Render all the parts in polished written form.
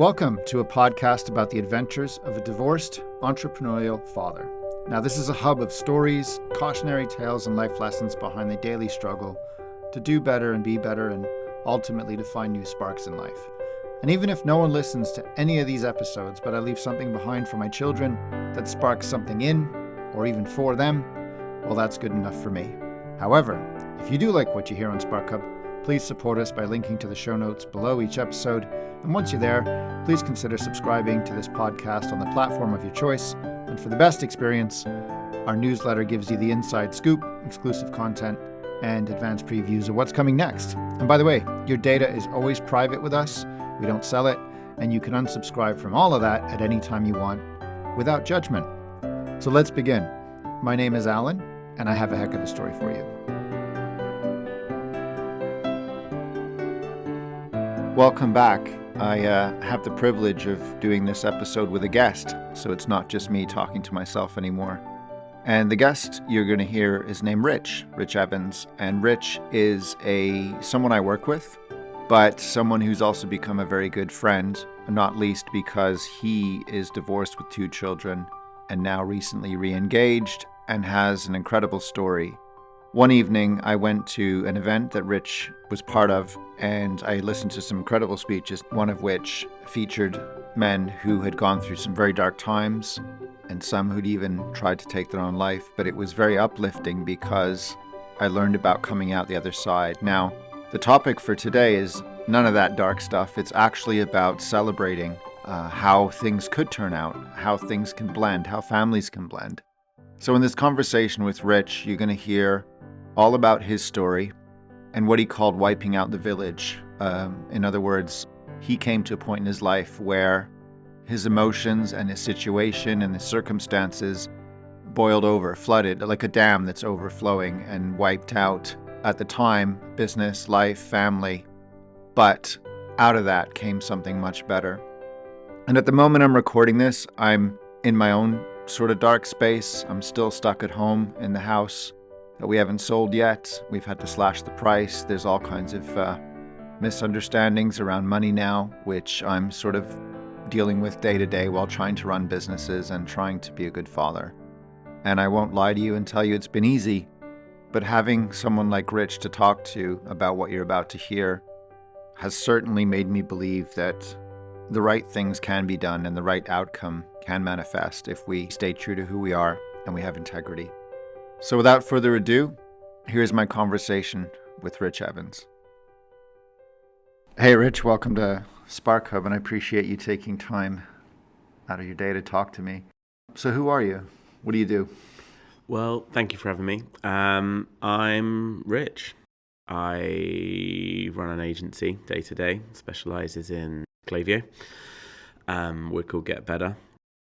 Welcome to a podcast about the adventures of a divorced entrepreneurial father. Now, this is a hub of stories, cautionary tales, and life lessons behind the daily struggle to do better and be better and ultimately to find new sparks in life. And even if no one listens to any of these episodes, but I leave something behind for my children that sparks something in or even for them, well, that's good enough for me. However, if you do like what you hear on SparkHub, please support us by linking to the show notes below each episode. And once you're there, please consider subscribing to this podcast on the platform of your choice. And for the best experience, our newsletter gives you the inside scoop, exclusive content, and advanced previews of what's coming next. And by the way, your data is always private with us. We don't sell it, and you can unsubscribe from all of that at any time you want without judgment. So let's begin. My name is Alan, and I have a heck of a story for you. Welcome back. I have the privilege of doing this episode with a guest, so it's not just me talking to myself anymore. And the guest you're going to hear is named Rich Evans. And Rich is someone I work with, but someone who's also become a very good friend, not least because he is divorced with 2 children and now recently re-engaged and has an incredible story. One evening, I went to an event that Rich was part of, and I listened to some incredible speeches, one of which featured men who had gone through some very dark times, and some who'd even tried to take their own life. But it was very uplifting because I learned about coming out the other side. Now, the topic for today is none of that dark stuff. It's actually about celebrating how things could turn out, how things can blend, how families can blend. So in this conversation with Rich, you're going to hear all about his story and what he called wiping out the village. In other words, he came to a point in his life where his emotions and his situation and his circumstances boiled over, flooded, like a dam that's overflowing and wiped out, at the time, business, life, family. But out of that came something much better. And at the moment I'm recording this, I'm in my own sort of dark space. I'm still stuck at home in the house that we haven't sold yet. We've had to slash the price. There's all kinds of misunderstandings around money now, which I'm sort of dealing with day to day while trying to run businesses and trying to be a good father. And I won't lie to you and tell you it's been easy, but having someone like Rich to talk to about what you're about to hear has certainly made me believe that the right things can be done and the right outcome can manifest if we stay true to who we are and we have integrity. So without further ado, here's my conversation with Rich Evans. Hey Rich, welcome to SparkHub, and I appreciate you taking time out of your day to talk to me. So who are you? What do you do? Well, thank you for having me. I'm Rich. I run an agency day to day, specializes in Clavio. We're called Get Better.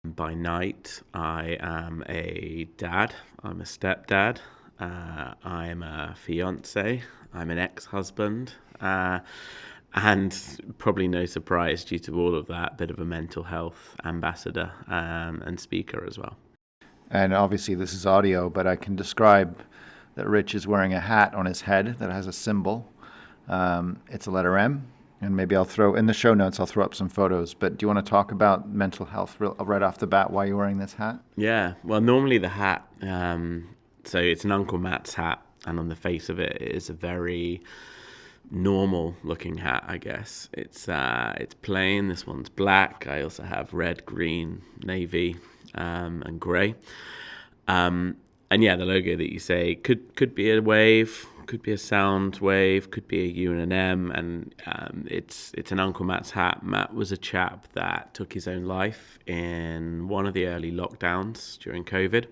By night, I am a dad. I'm a stepdad. I'm a fiance. I'm an ex-husband. And probably no surprise due to all of that, bit of a mental health ambassador and speaker as well. And obviously this is audio, but I can describe that Rich is wearing a hat on his head that has a symbol. It's a letter M. And maybe I'll throw in the show notes, I'll throw up some photos. But do you want to talk about mental health right off the bat, why you're wearing this hat? Yeah, well, normally the hat, so it's an Uncle Matt's hat. And on the face of it, it is a very normal looking hat, I guess. It's plain. This one's black. I also have red, green, navy, and grey. And yeah, the logo that you say could be a wave, could be a sound wave, could be a U and an M, and it's an Uncle Matt's hat. Matt was a chap that took his own life in one of the early lockdowns during COVID.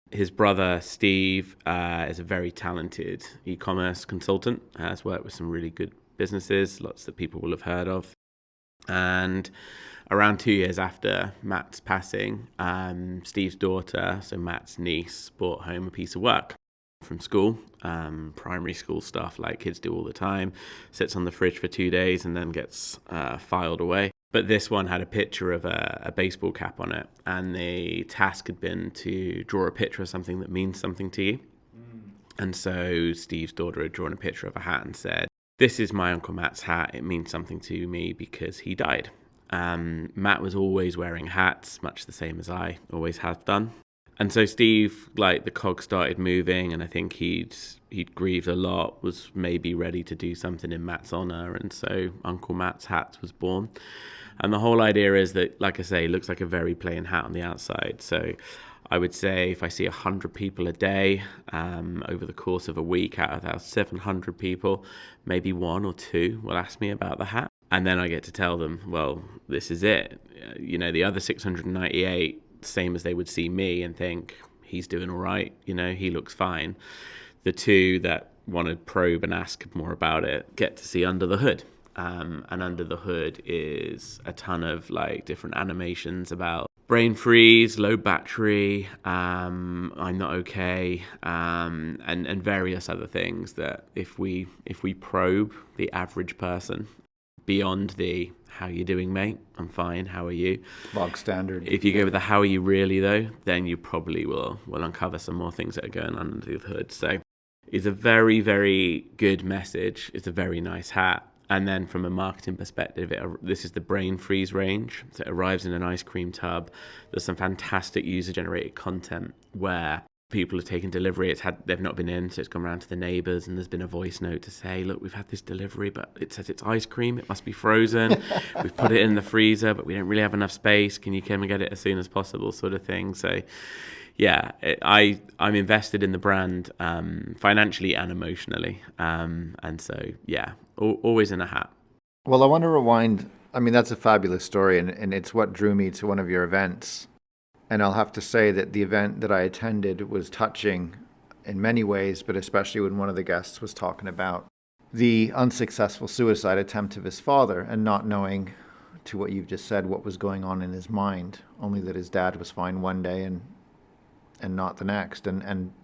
His brother Steve is a very talented e-commerce consultant, has worked with some really good businesses, lots that people will have heard of. And around 2 years after Matt's passing, Steve's daughter, so Matt's niece, brought home a piece of work from school, primary school stuff like kids do all the time, sits on the fridge for 2 days and then gets filed away. But this one had a picture of a baseball cap on it, and the task had been to draw a picture of something that means something to you. And so Steve's daughter had drawn a picture of a hat and said, "This is my Uncle Matt's hat. It means something to me because he died." Matt was always wearing hats, much the same as I always have done. And so Steve, like, the cog started moving, and I think he'd grieved a lot, was maybe ready to do something in Matt's honor, and so Uncle Matt's hat was born. And the whole idea is that, like I say, it looks like a very plain hat on the outside. So I would say if I see 100 people a day over the course of a week, out of those 700 people, maybe one or two will ask me about the hat. And then I get to tell them, well, this is it. You know, the other 698, same as they would see me and think, he's doing all right, you know, he looks fine. The two that want to probe and ask more about it get to see under the hood. And under the hood is a ton of like different animations about brain freeze, low battery, I'm not okay, and various other things that if we probe the average person beyond the how you doing, mate? I'm fine. How are you? Bog standard. If you go with the how are you really though, then you probably will uncover some more things that are going on under the hood. So it's a very, very good message. It's a very nice hat. And then from a marketing perspective, this is the Brain Freeze range. So it arrives in an ice cream tub. There's some fantastic user-generated content where people have taken delivery. They've not been in, so it's gone around to the neighbours, and there's been a voice note to say, look, we've had this delivery, but it says it's ice cream. It must be frozen. We've put it in the freezer, but we don't really have enough space. Can you come and get it as soon as possible, sort of thing. So yeah, I'm invested in the brand financially and emotionally. And so, yeah, always in a hat. Well, I want to rewind. I mean, that's a fabulous story, and it's what drew me to one of your events. And I'll have to say that the event that I attended was touching in many ways, but especially when one of the guests was talking about the unsuccessful suicide attempt of his father and not knowing, to what you've just said, what was going on in his mind, only that his dad was fine one day and not the next,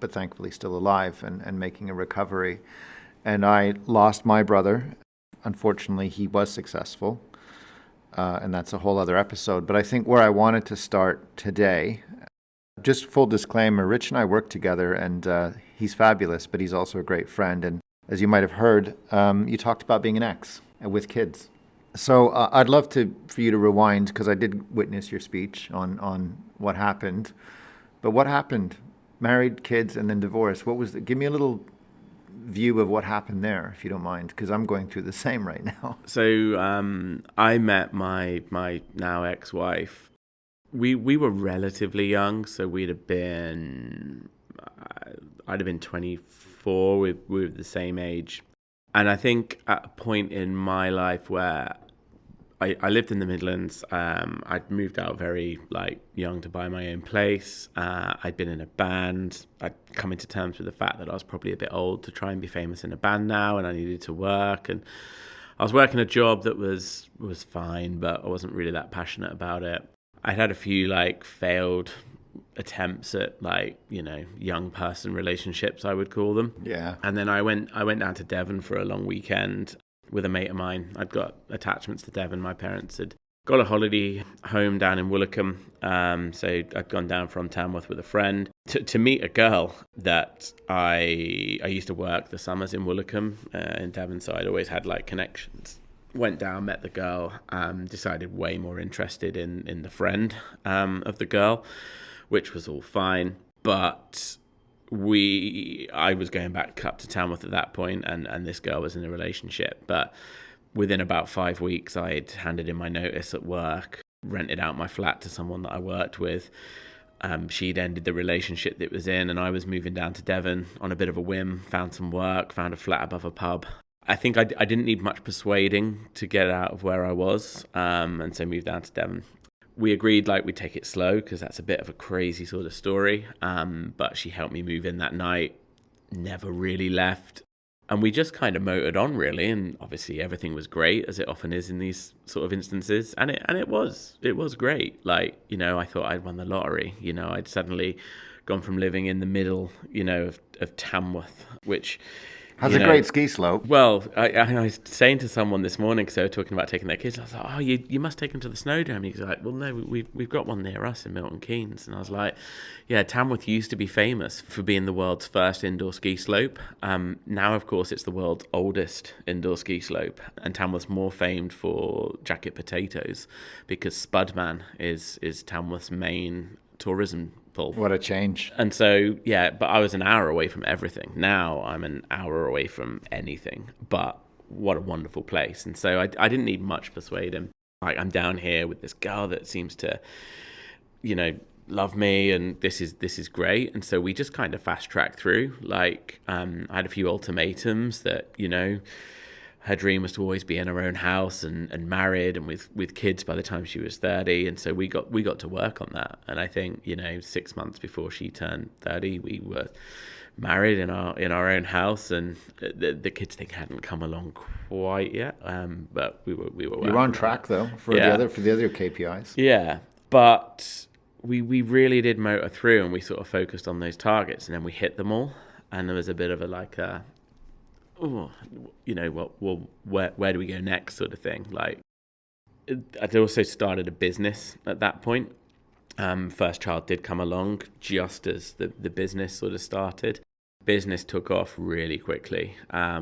but thankfully still alive and making a recovery. And I lost my brother. Unfortunately, he was successful. And that's a whole other episode. But I think where I wanted to start today, just full disclaimer, Rich and I work together, and he's fabulous, but he's also a great friend. And as you might have heard, you talked about being an ex with kids. So I'd love for you to rewind, because I did witness your speech on what happened. But what happened? Married, kids, and then divorce. Give me a little view of what happened there, if you don't mind, because I'm going through the same right now. So I met my now ex-wife. We were relatively young, so I'd have been 24. We were the same age, and I think at a point in my life where I lived in the Midlands. I'd moved out very young to buy my own place. I'd been in a band. I'd come into terms with the fact that I was probably a bit old to try and be famous in a band now, and I needed to work. And I was working a job that was fine, but I wasn't really that passionate about it. I'd had a few failed attempts at young person relationships, I would call them. Yeah. And then I went down to Devon for a long weekend with a mate of mine. I'd got attachments to Devon. My parents had got a holiday home down in Woolwickham, so I'd gone down from Tamworth with a friend to meet a girl that I used to work the summers in Woolwickham in Devon, so I'd always had connections. Went down, met the girl, decided way more interested in the friend of the girl, which was all fine, but I was going back up to Tamworth at that point, and this girl was in a relationship. But within about 5 weeks, I'd handed in my notice at work, rented out my flat to someone that I worked with. She'd ended the relationship that it was in, and I was moving down to Devon on a bit of a whim, found some work, found a flat above a pub. I think I didn't need much persuading to get out of where I was, and so moved down to Devon. We agreed we'd take it slow because that's a bit of a crazy sort of story. But she helped me move in that night, never really left. And we just kind of motored on really. And obviously everything was great, as it often is in these sort of instances. And it was great. I thought I'd won the lottery. I'd suddenly gone from living in the middle, of Tamworth, which Has a great ski slope. Well, I was saying to someone this morning, because they were talking about taking their kids, I was like, oh, you must take them to the snowdome. And he's like, well, no, we've got one near us in Milton Keynes. And I was like, yeah, Tamworth used to be famous for being the world's first indoor ski slope. Now, of course, it's the world's oldest indoor ski slope. And Tamworth's more famed for jacket potatoes because Spudman is Tamworth's main tourism pull. What a change. And so, yeah, but I was an hour away from everything. Now I'm an hour away from anything. But what a wonderful place. And so I didn't need much persuading. Like, I'm down here with this girl that seems to, love me, and this is great. And so we just kind of fast tracked through. Like, I had a few ultimatums that, her dream was to always be in her own house and married and with kids by the time she was 30. And so we got to work on that. And I think, 6 months before she turned 30, we were married in our own house, and the kids thing hadn't come along quite yet. But we were You were on track though for the other KPIs. Yeah. But we really did motor through, and we sort of focused on those targets, and then we hit them all. And there was a bit of where do we go next sort of thing. Like, I'd also started a business at that point. First child did come along just as the business sort of started. Business took off really quickly.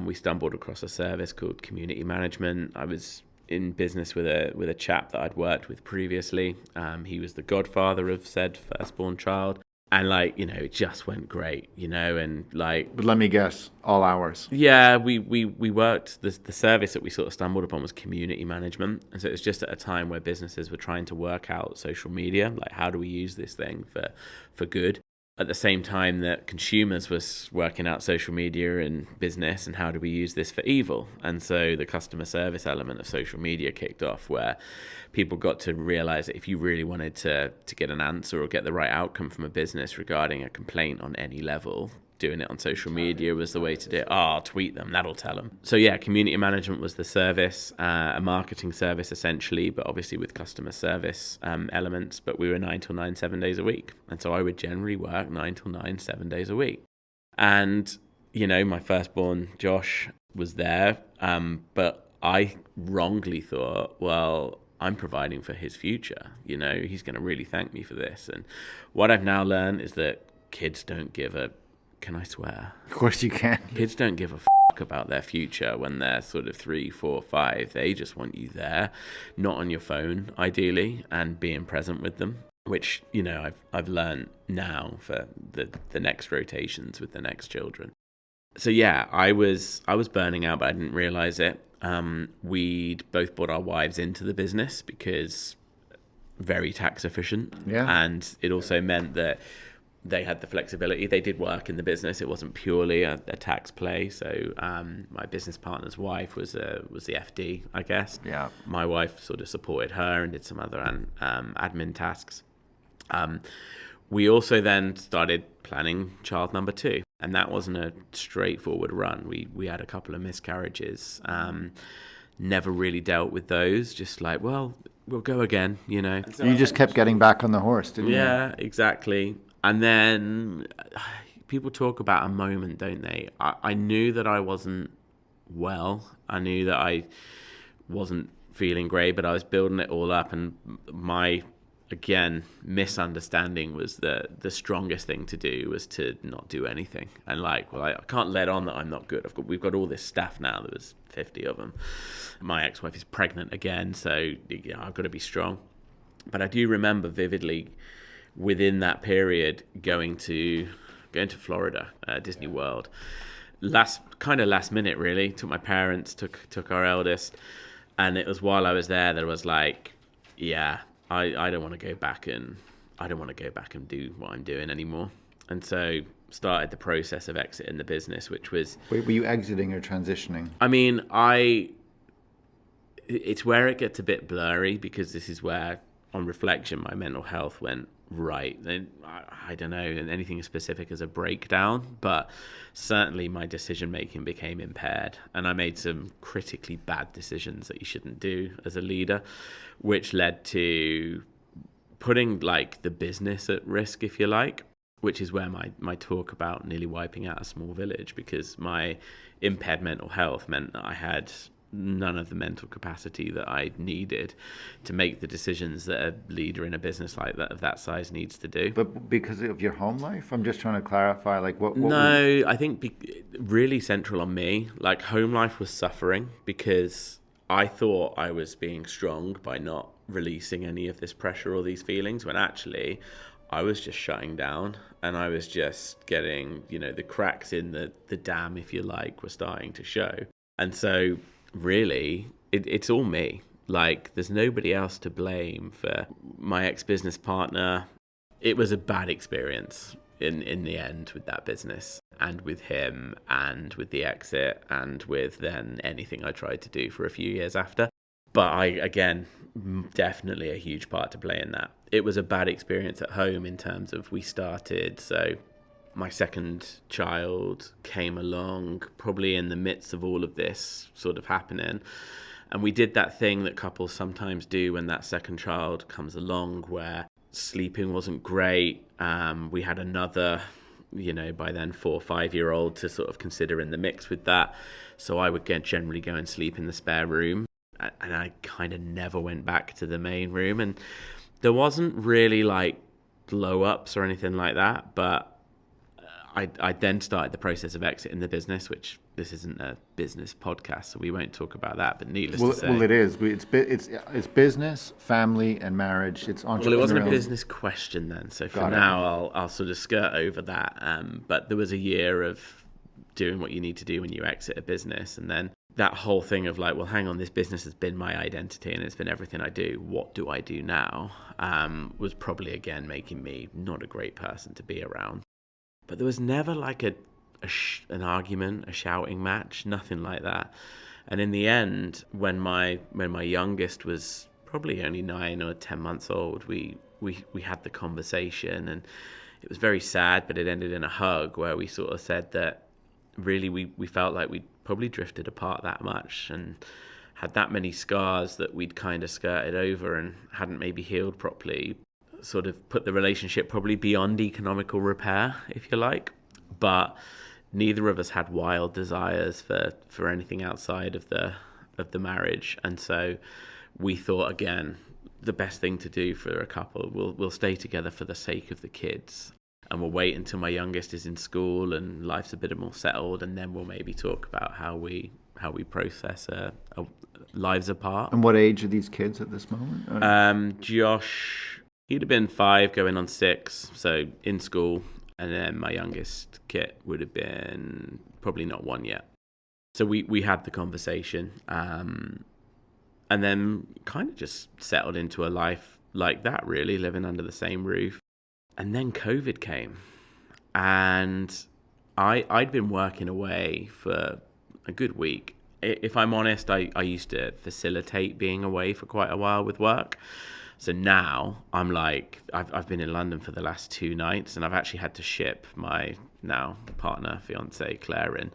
We stumbled across a service called community management. I was in business with a chap that I'd worked with previously. He was the godfather of said firstborn child. And it just went great, and But let me guess, all hours. Yeah, we worked, the service that we sort of stumbled upon was community management. And so it was just at a time where businesses were trying to work out social media, like how do we use this thing for good? At the same time that consumers was working out social media and business and how do we use this for evil. And so the customer service element of social media kicked off, where people got to realize that if you really wanted to get an answer or get the right outcome from a business regarding a complaint on any level, doing it on social media was the way to do it. Oh, tweet them, that'll tell them. So yeah, community management was the service, a marketing service essentially, but obviously with customer service elements. But we were 9 till 9, 7 days a week. And so I would generally work 9 till 9, 7 days a week. And, my firstborn, Josh, was there. But I wrongly thought, well, I'm providing for his future. He's going to really thank me for this. And what I've now learned is that kids don't give a... Can I swear? Of course you can. Kids don't give a about their future when they're sort of 3, 4, 5. They just want you there, not on your phone, ideally, and being present with them, which, I've learned now for the next rotations with the next children. So yeah, I was burning out, but I didn't realize it. We'd both brought our wives into the business because very tax efficient. Yeah. And it also meant that they had the flexibility. They did work in the business. It wasn't purely a tax play. So my business partner's wife was the FD, I guess. Yeah. My wife sort of supported her and did some other admin tasks. We also then started planning child number 2. And that wasn't a straightforward run. We had a couple of miscarriages. Never really dealt with those. Just like, well, we'll go again, So you just kept getting back on the horse, didn't you? Yeah, exactly. And then people talk about a moment, don't they? I knew that I wasn't well. I knew that I wasn't feeling great, but I was building it all up. And my, again, misunderstanding was that the strongest thing to do was to not do anything. And I can't let on that I'm not good. We've got all this staff now. There was 50 of them. My ex-wife is pregnant again, so I've got to be strong. But I do remember vividly, within that period, going to Florida, Disney World. Last minute, really. Took my parents, took our eldest, and it was while I was there that I was like, yeah, I don't want to go back and do what I'm doing anymore. And so started the process of exiting the business, which was... Wait, were you exiting or transitioning? I mean, it's where it gets a bit blurry, because this is where, on reflection, my mental health went right. I don't know anything as specific as a breakdown, but certainly my decision making became impaired, and I made some critically bad decisions that you shouldn't do as a leader, which led to putting the business at risk, if you like. which is where my talk about nearly wiping out a small village, because my impaired mental health meant that I had none of the mental capacity that I needed to make the decisions that a leader in a business like that of that size needs to do. But because of your home life? I'm just trying to clarify, like, what No, I think really central on me, like home life was suffering because I thought I was being strong by not releasing any of this pressure or these feelings, when actually I was just shutting down, and I was just getting, the cracks in the dam, if you like, were starting to show. And so really, it's all me. Like, there's nobody else to blame for my ex-business partner. It was a bad experience in the end with that business, and with him, and with the exit, and with then anything I tried to do for a few years after. But I, again, definitely a huge part to play in that. It was a bad experience at home in terms of so my second child came along probably in the midst of all of this sort of happening. And we did that thing that couples sometimes do when that second child comes along, where sleeping wasn't great. We had another, by then 4 or 5 year old to sort of consider in the mix with that. So I would generally go and sleep in the spare room. And I kind of never went back to the main room. And there wasn't really like blow ups or anything like that, but I then started the process of exiting the business, which this isn't a business podcast, so we won't talk about that. But needless to say, well, it is. It's business, family, and marriage. It's entrepreneurial. Well, it wasn't a business question then, so for now I'll sort of skirt over that. But there was a year of doing what you need to do when you exit a business, and then that whole thing of like, well, hang on, this business has been my identity and it's been everything I do. What do I do now? Was probably again making me not a great person to be around. But there was never like an argument, a shouting match, nothing like that. And in the end, when my youngest was probably only 9 or 10 months old, we had the conversation, and it was very sad, but it ended in a hug where we sort of said that really we felt like we'd probably drifted apart that much and had that many scars that we'd kind of skirted over and hadn't maybe healed properly. Sort of put the relationship probably beyond economical repair, if you like, but neither of us had wild desires for anything outside of the marriage. And so we thought, again, the best thing to do for a couple, we'll stay together for the sake of the kids, and we'll wait until my youngest is in school and life's a bit more settled, and then we'll maybe talk about how we process lives apart. And what age are these kids at this moment? Josh, he'd have been 5 going on 6, so in school. And then my youngest, Kit, would have been probably not 1 yet. So we had the conversation, and then kind of just settled into a life like that, really, living under the same roof. And then COVID came, and I'd been working away for a good week. If I'm honest, I used to facilitate being away for quite a while with work. So now I'm like, I've been in London for the last 2 nights, and I've actually had to ship my now partner, fiance, Claire in,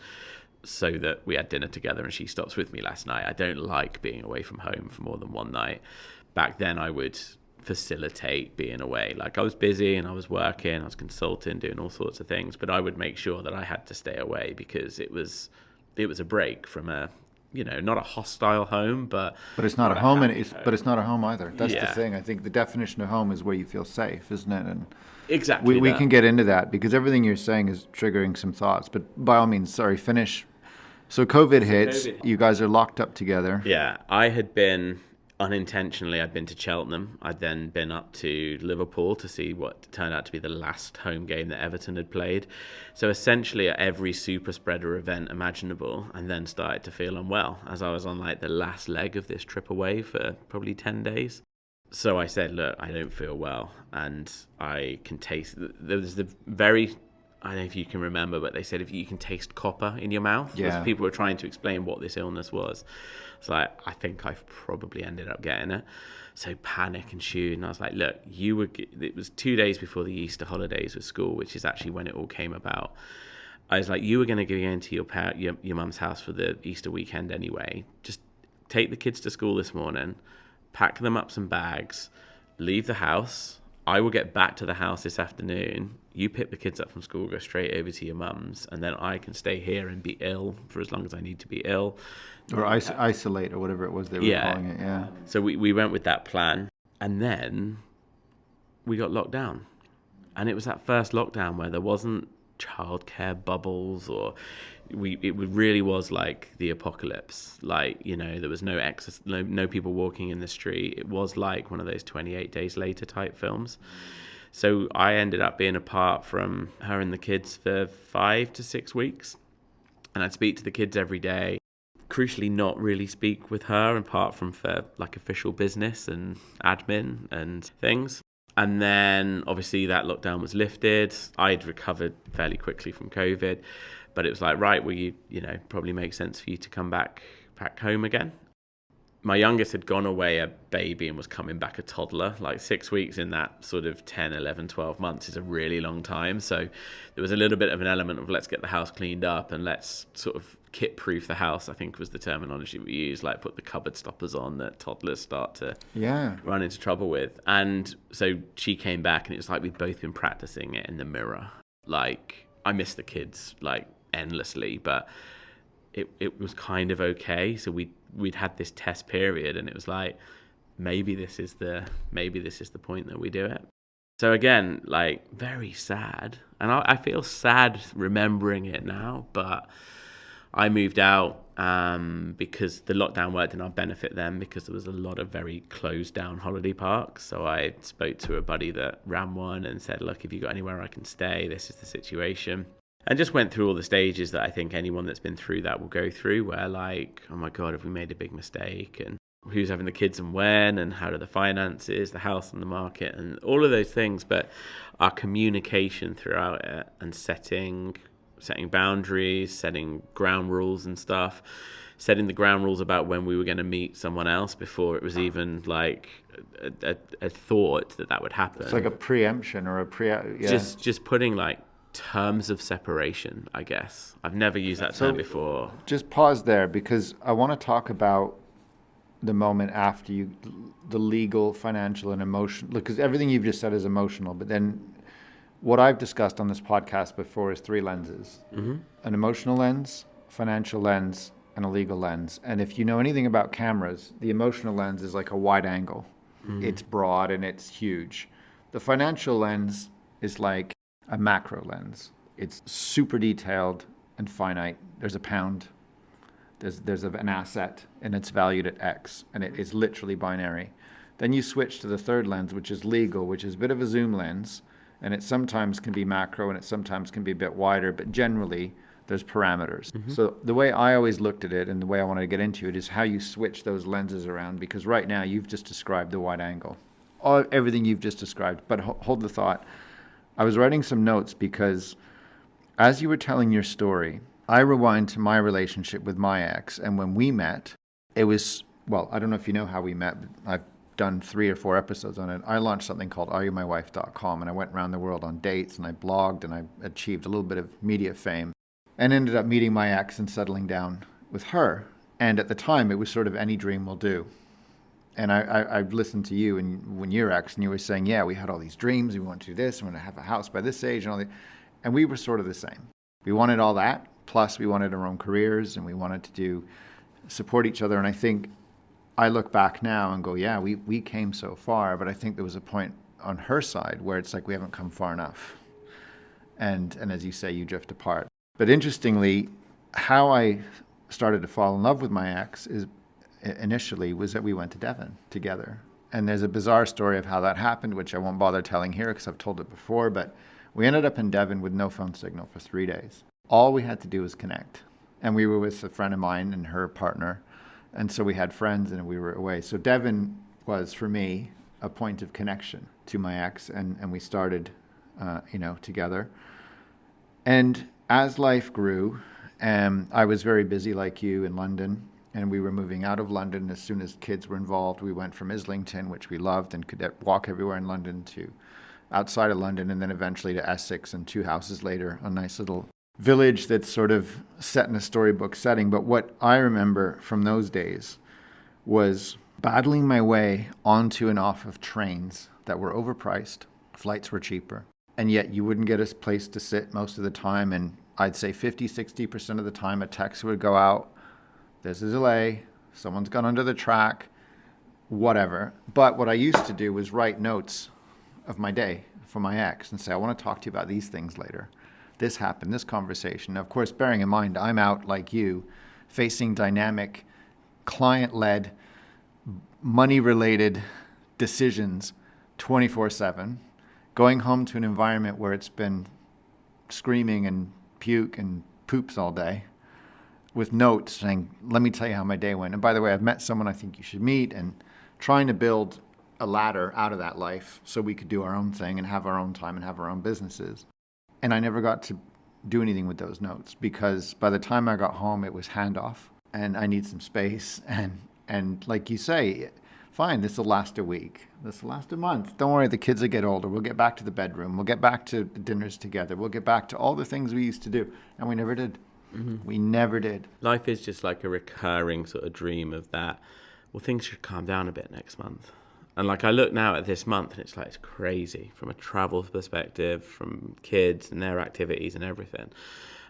so that we had dinner together and she stops with me last night. I don't like being away from home for more than 1 night. Back then I would facilitate being away. Like, I was busy and I was working, I was consulting, doing all sorts of things, but I would make sure that I had to stay away because it was a break from a, not a hostile home, but it's not a home, but it's not a home either. That's the thing. I think the definition of home is where you feel safe, isn't it? And exactly, we can get into that because everything you're saying is triggering some thoughts. But by all means, finish. So COVID hits. You guys are locked up together. Yeah, I had been unintentionally. I'd been to Cheltenham. I'd then been up to Liverpool to see what turned out to be the last home game that Everton had played. So essentially at every super spreader event imaginable, and then started to feel unwell as I was on like the last leg of this trip away for probably 10 days. So I said, look, I don't feel well, and I can taste. There was the very, I don't know if you can remember, but they said if you can taste copper in your mouth. Yeah. People were trying to explain what this illness was. It's like, I think I've probably ended up getting it. So panic ensued, and I was like, look, it was 2 days before the Easter holidays with school, which is actually when it all came about. I was like, you were going to go into your mum's house for the Easter weekend anyway. Just take the kids to school this morning, pack them up some bags, leave the house. I will get back to the house this afternoon. You pick the kids up from school, go straight over to your mum's, and then I can stay here and be ill for as long as I need to be ill. Or isolate, or whatever it was they were calling it, yeah. So we went with that plan, and then we got locked down. And it was that first lockdown where there wasn't childcare bubbles, or it really was like the apocalypse. Like, there was no people walking in the street. It was like one of those 28 Days Later type films. So I ended up being apart from her and the kids for 5 to 6 weeks. And I'd speak to the kids every day. Crucially, not really speak with her apart from for like official business and admin and things. And then obviously that lockdown was lifted. I'd recovered fairly quickly from COVID, but it was like, right, well, you probably makes sense for you to come back home again. My youngest had gone away a baby and was coming back a toddler. Like 6 weeks in that sort of 10, 11, 12 months is a really long time. So there was a little bit of an element of let's get the house cleaned up and let's sort of kit-proof the house, I think was the terminology we used, like put the cupboard stoppers on that toddlers start to run into trouble with. And so she came back and it was like we'd both been practicing it in the mirror. Like, I miss the kids like endlessly, but it was kind of okay. So we'd had this test period and it was like, maybe this is the point that we do it. So again, like, very sad. And I feel sad remembering it now, but I moved out because the lockdown worked in our benefit then, because there was a lot of very closed down holiday parks. So I spoke to a buddy that ran one and said, look, if you got anywhere I can stay, this is the situation. And just went through all the stages that I think anyone that's been through that will go through, where like, oh my God, have we made a big mistake? And who's having the kids and when, and how do the finances, the house and the market, and all of those things. But our communication throughout it and setting boundaries, setting ground rules and stuff, setting the ground rules about when we were going to meet someone else before it was even like a thought that would happen. It's like a preemption or just putting like terms of separation, I guess. I've never used that term before. Just pause there, because I want to talk about the moment after the legal, financial, and emotional, because everything you've just said is emotional, but then what I've discussed on this podcast before is 3 lenses. Mm-hmm. An emotional lens, financial lens, and a legal lens. And if you know anything about cameras, the emotional lens is like a wide angle. Mm-hmm. It's broad and it's huge. The financial lens is like a macro lens. It's super detailed and finite. There's a pound. There's an asset and it's valued at X, and it is literally binary. Then you switch to the third lens, which is legal, which is a bit of a zoom lens, and it sometimes can be macro and it sometimes can be a bit wider, but generally there's parameters. Mm-hmm. So the way I always looked at it, and the way I wanted to get into it, is how you switch those lenses around, because right now you've just described the wide angle. Everything you've just described, but hold the thought. I was writing some notes because as you were telling your story, I rewind to my relationship with my ex, and when we met, it was, well, I don't know if you know how we met, but I've done 3 or 4 episodes on it. I launched something called areyoumywife.com, and I went around the world on dates, and I blogged, and I achieved a little bit of media fame, and ended up meeting my ex and settling down with her. And at the time, it was sort of any dream will do. And I listened to you and when you're ex, and you were saying, yeah, we had all these dreams. We want to do this. We want to have a house by this age and all that. And we were sort of the same. We wanted all that. Plus, we wanted our own careers, and we wanted to support each other. And I think I look back now and go, yeah, we came so far. But I think there was a point on her side where it's like we haven't come far enough. And as you say, you drift apart. But interestingly, how I started to fall in love with my ex initially was that we went to Devon together. And there's a bizarre story of how that happened, which I won't bother telling here because I've told it before, but we ended up in Devon with no phone signal for 3 days. All we had to do was connect. And we were with a friend of mine and her partner. And so we had friends and we were away. So Devon was, for me, a point of connection to my ex, and we started, together. And as life grew, I was very busy like you in London. And we were moving out of London as soon as kids were involved. We went from Islington, which we loved and could walk everywhere in London, to outside of London, and then eventually to Essex, and 2 houses later, a nice little village that's sort of set in a storybook setting. But what I remember from those days was battling my way onto and off of trains that were overpriced, Flights were cheaper. And yet you wouldn't get a place to sit most of the time. And I'd say 50-60% of the time a text would go out. There's a delay. Someone's gone under the track. Whatever. But what I used to do was write notes of my day for my ex and say, I want to talk to you about these things later. This happened, this conversation. Of course, bearing in mind, I'm out like you, facing dynamic, client-led, money-related decisions 24/7, going home to an environment where it's been screaming and puke and poops all day, with notes saying, let me tell you how my day went. And by the way, I've met someone I think you should meet, and trying to build a ladder out of that life so we could do our own thing and have our own time and have our own businesses. And I never got to do anything with those notes because by the time I got home, it was handoff and I need some space. And like you say, fine, this will last a week. This will last a month. Don't worry, the kids will get older. We'll get back to the bedroom. We'll get back to dinners together. We'll get back to all the things we used to do. And we never did. Mm-hmm. We never did. Life is just like a recurring sort of dream of that. Well, things should calm down a bit next month. And like I look now at this month and it's like, it's crazy from a travel perspective, from kids and their activities and everything.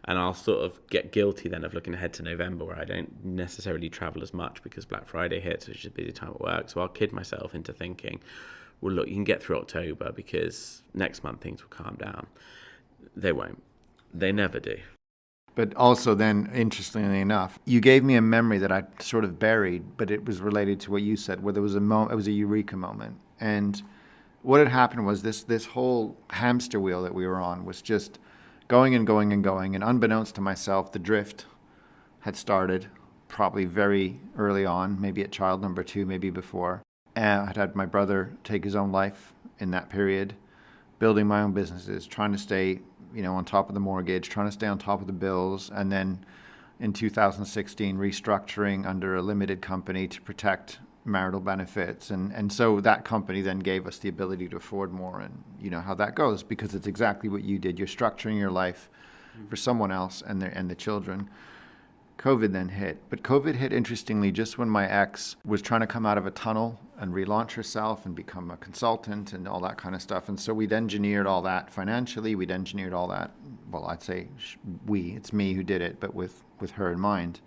And I'll sort of get guilty then of looking ahead to November where I don't necessarily travel as much because Black Friday hits, which is a busy time at work. So I'll kid myself into thinking, well, look, you can get through October because next month things will calm down. They won't. They never do. But also then, interestingly enough, you gave me a memory that I sort of buried, but it was related to what you said, where there was it was a eureka moment. And what had happened was this whole hamster wheel that we were on was just going and going and going. And unbeknownst to myself, the drift had started probably very early on, maybe at child number 2, maybe before. And I'd had my brother take his own life in that period, building my own businesses, trying to stay on top of the mortgage, trying to stay on top of the bills, and then in 2016 restructuring under a limited company to protect marital benefits. And so that company then gave us the ability to afford more, and you know how that goes because it's exactly what you did. You're structuring your life for someone else and the children. COVID then hit. But COVID hit, interestingly, just when my ex was trying to come out of a tunnel and relaunch herself and become a consultant and all that kind of stuff. And so we'd engineered all that financially. We'd engineered all that. Well, I'd say it's me who did it, but with her in mind.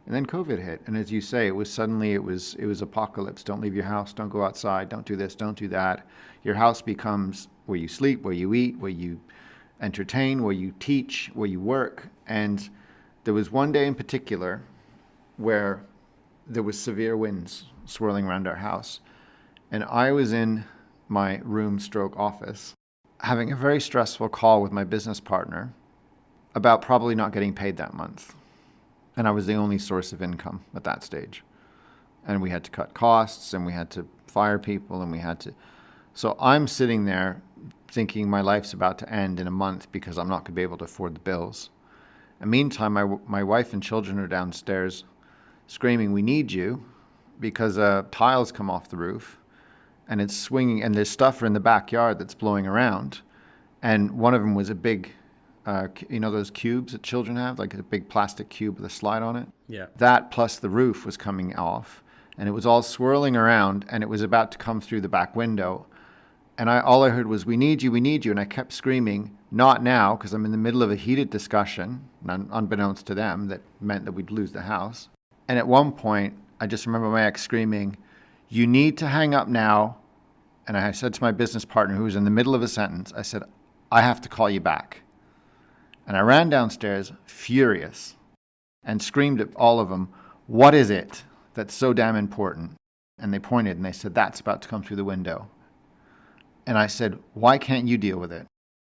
And then COVID hit. And as you say, it was apocalypse. Don't leave your house. Don't go outside. Don't do this. Don't do that. Your house becomes where you sleep, where you eat, where you entertain, where you teach, where you work. And there was one day in particular where there was severe winds swirling around our house. And I was in my room/office having a very stressful call with my business partner about probably not getting paid that month. And I was the only source of income at that stage. And we had to cut costs and we had to fire people and we had to... So I'm sitting there thinking my life's about to end in a month because I'm not going to be able to afford the bills. And meantime, my wife and children are downstairs screaming, we need you, because tiles come off the roof and it's swinging and there's stuff in the backyard that's blowing around. And one of them was a big, those cubes that children have, like a big plastic cube with a slide on it? Yeah. That plus the roof was coming off and it was all swirling around and it was about to come through the back window. And all I heard was, we need you. And I kept screaming, not now, because I'm in the middle of a heated discussion, unbeknownst to them, that meant that we'd lose the house. And at one point, I just remember my ex screaming, you need to hang up now. And I said to my business partner, who was in the middle of a sentence, I said, I have to call you back. And I ran downstairs, furious, and screamed at all of them, what is it that's so damn important? And they pointed and they said, that's about to come through the window. And I said, why can't you deal with it?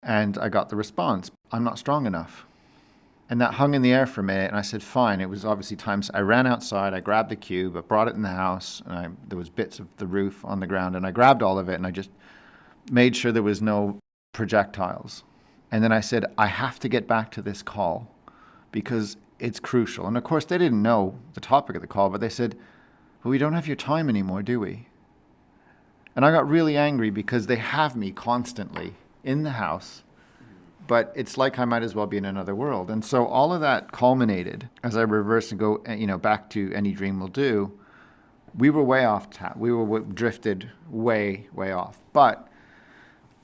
And I got the response, I'm not strong enough. And that hung in the air for a minute. And I said, fine. It was obviously time. I ran outside. I grabbed the cube. I brought it in the house. And there was bits of the roof on the ground. And I grabbed all of it. And I just made sure there was no projectiles. And then I said, I have to get back to this call because it's crucial. And of course, they didn't know the topic of the call. But they said, well, we don't have your time anymore, do we? And I got really angry because they have me constantly in the house, but it's like I might as well be in another world. And so all of that culminated as I reversed and go, back to Any Dream Will Do. We were way off we were drifted way, way off. But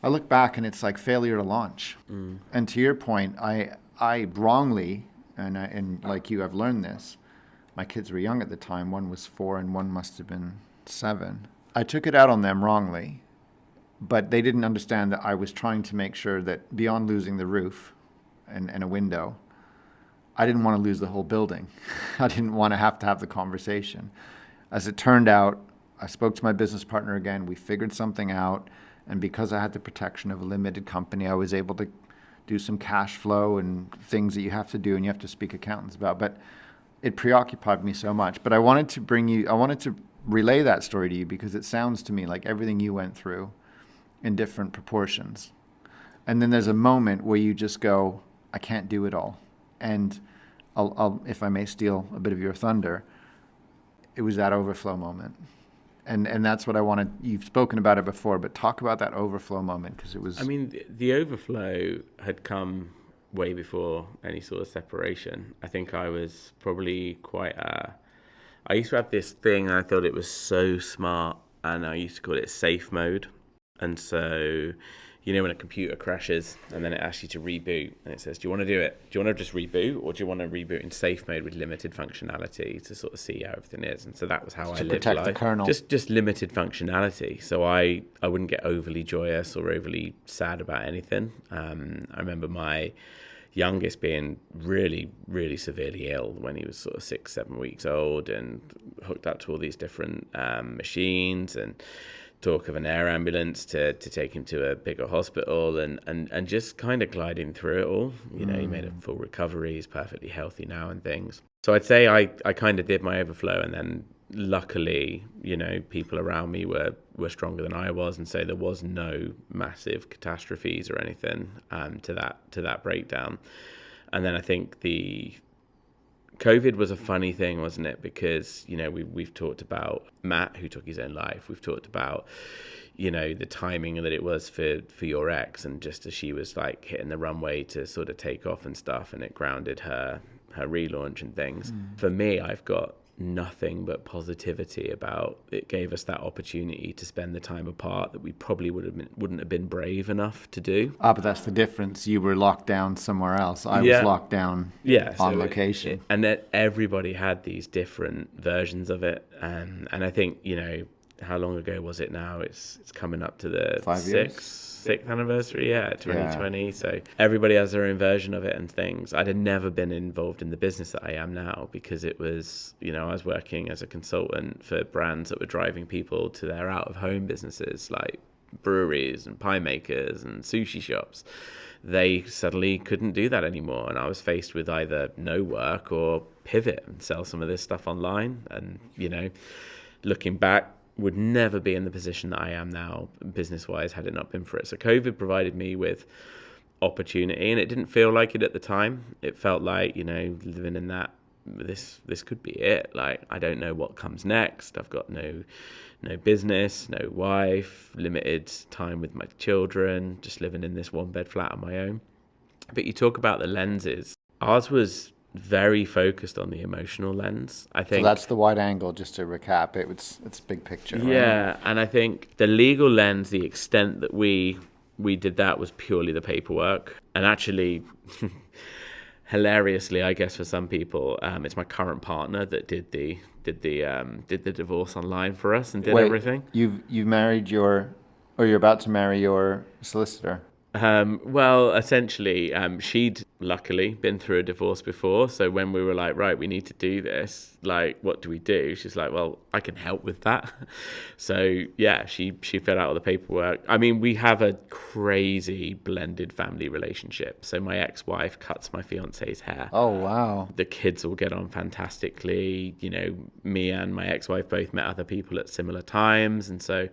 I look back and it's like failure to launch. And to your point, I wrongly, and like you, I've learned this. My kids were young at the time. One was 4 and one must have been 7. I took it out on them wrongly, but they didn't understand that I was trying to make sure that beyond losing the roof and a window, I didn't want to lose the whole building. I didn't want to have the conversation. As it turned out, I spoke to my business partner again. We figured something out. And because I had the protection of a limited company, I was able to do some cash flow and things that you have to do and you have to speak accountants about. But it preoccupied me so much. But I wanted to relay that story to you because it sounds to me like everything you went through in different proportions. And then there's a moment where you just go, I can't do it all. And I'll if I may steal a bit of your thunder, it was that overflow moment. And that's what I wanted. You've spoken about it before, but talk about that overflow moment because it was. I mean, the overflow had come way before any sort of separation. I think I was probably quite. I used to have this thing. I thought it was so smart, and I used to call it safe mode. And so, when a computer crashes and then it asks you to reboot, and it says, "Do you want to do it? Do you want to just reboot, or do you want to reboot in safe mode with limited functionality to sort of see how everything is?" And so that was how I lived life. To protect the kernel. Just limited functionality. So I wouldn't get overly joyous or overly sad about anything. I remember my youngest being really, really severely ill when he was sort of 6, 7 weeks old and hooked up to all these different machines and talk of an air ambulance to take him to a bigger hospital and just kind of gliding through it all. He made a full recovery. He's perfectly healthy now and things. So I'd say I kind of did my overflow, and then luckily, people around me were stronger than I was, and so there was no massive catastrophes or anything to that breakdown. And then I think the COVID was a funny thing, wasn't it? Because, we've talked about Matt, who took his own life. We've talked about, the timing that it was for your ex, and just as she was like hitting the runway to sort of take off and stuff, and it grounded her relaunch and things. For me, I've got nothing but positivity about it. Gave us that opportunity to spend the time apart that we probably wouldn't have been brave enough to do. But that's the difference. You were locked down somewhere else. I was locked down on location. And that everybody had these different versions of it. And I think, how long ago was it now? It's coming up to the 5 years. 6th anniversary, 2020. So everybody has their own version of it and things. I'd have never been involved in the business that I am now because it was, I was working as a consultant for brands that were driving people to their out-of-home businesses like breweries and pie makers and sushi shops. They suddenly couldn't do that anymore, and I was faced with either no work or pivot and sell some of this stuff online. And, looking back, would never be in the position that I am now business-wise had it not been for it. So COVID provided me with opportunity, and it didn't feel like it at the time. It felt like, living in that, this could be it. Like, I don't know what comes next. I've got no business, no wife, limited time with my children, just living in this one-bed flat on my own. But you talk about the lenses. Ours was very focused on the emotional lens. I think so. That's the wide angle. Just to recap, it's big picture. Yeah, right? And I think the legal lens, the extent that we did that was purely the paperwork. And actually, hilariously, I guess for some people, it's my current partner that did the divorce online for us and did everything. You've married you're about to marry your solicitor. Well, essentially, she'd luckily been through a divorce before. So when we were like, right, we need to do this, like, what do we do? She's like, well, I can help with that. So yeah, she filled out all the paperwork. I mean, we have a crazy blended family relationship. So my ex-wife cuts my fiance's hair. Oh, wow. The kids will get on fantastically. Me and my ex-wife both met other people at similar times. And so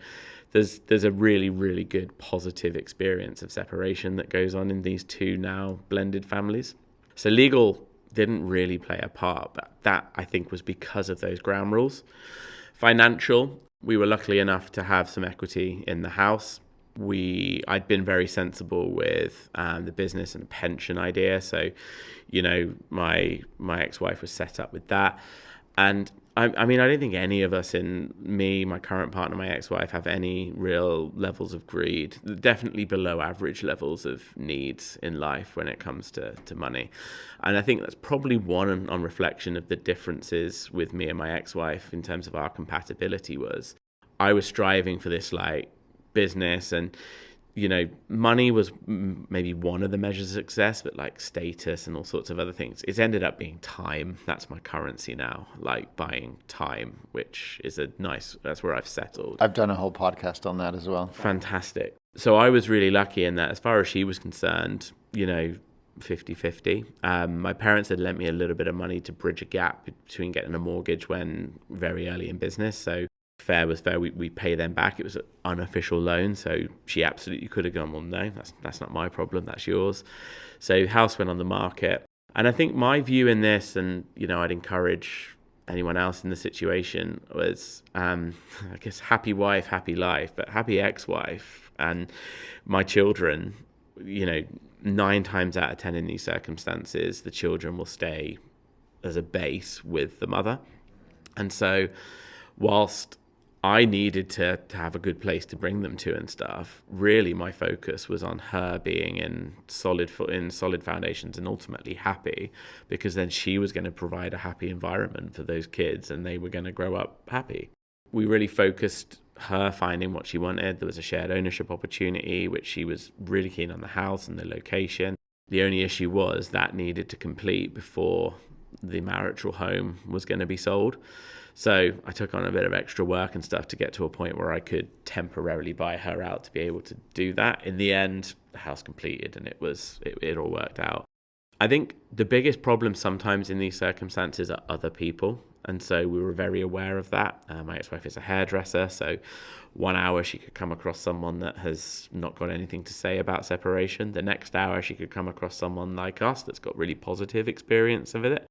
there's a really, really good positive experience of separation that goes on in these two now blended families. So legal didn't really play a part, but that I think was because of those ground rules. Financial, we were lucky enough to have some equity in the house. I'd been very sensible with the business and pension idea. So, my ex-wife was set up with that. And I mean, I don't think any of us, in me, my current partner, my ex-wife, have any real levels of greed. Definitely below average levels of needs in life when it comes to money. And I think that's probably one on reflection of the differences with me and my ex-wife in terms of our compatibility. Was I was striving for this like business, and money was maybe one of the measures of success, but like status and all sorts of other things. It's ended up being time. That's my currency now, like buying time, which is that's where I've settled. I've done a whole podcast on that as well. Fantastic. So I was really lucky in that, as far as she was concerned, 50-50. My parents had lent me a little bit of money to bridge a gap between getting a mortgage when very early in business. So fair was fair. We pay them back. It was an unofficial loan, so she absolutely could have gone, well, no, that's not my problem, that's yours. So house went on the market. And I think my view in this, and I'd encourage anyone else in the situation, was I guess happy wife, happy life, but happy ex-wife. And my children, 9 times out of 10 in these circumstances, the children will stay as a base with the mother. And so whilst I needed to have a good place to bring them to and stuff, really my focus was on her being in solid foundations and ultimately happy, because then she was going to provide a happy environment for those kids and they were going to grow up happy. We really focused her finding what she wanted. There was a shared ownership opportunity, which she was really keen on, the house and the location. The only issue was that needed to complete before the marital home was going to be sold. So I took on a bit of extra work and stuff to get to a point where I could temporarily buy her out to be able to do that. In the end, the house completed and it all worked out. I think the biggest problem sometimes in these circumstances are other people. And so we were very aware of that. My ex-wife is a hairdresser, so 1 hour she could come across someone that has not got anything to say about separation. The next hour she could come across someone like us that's got really positive experience of it.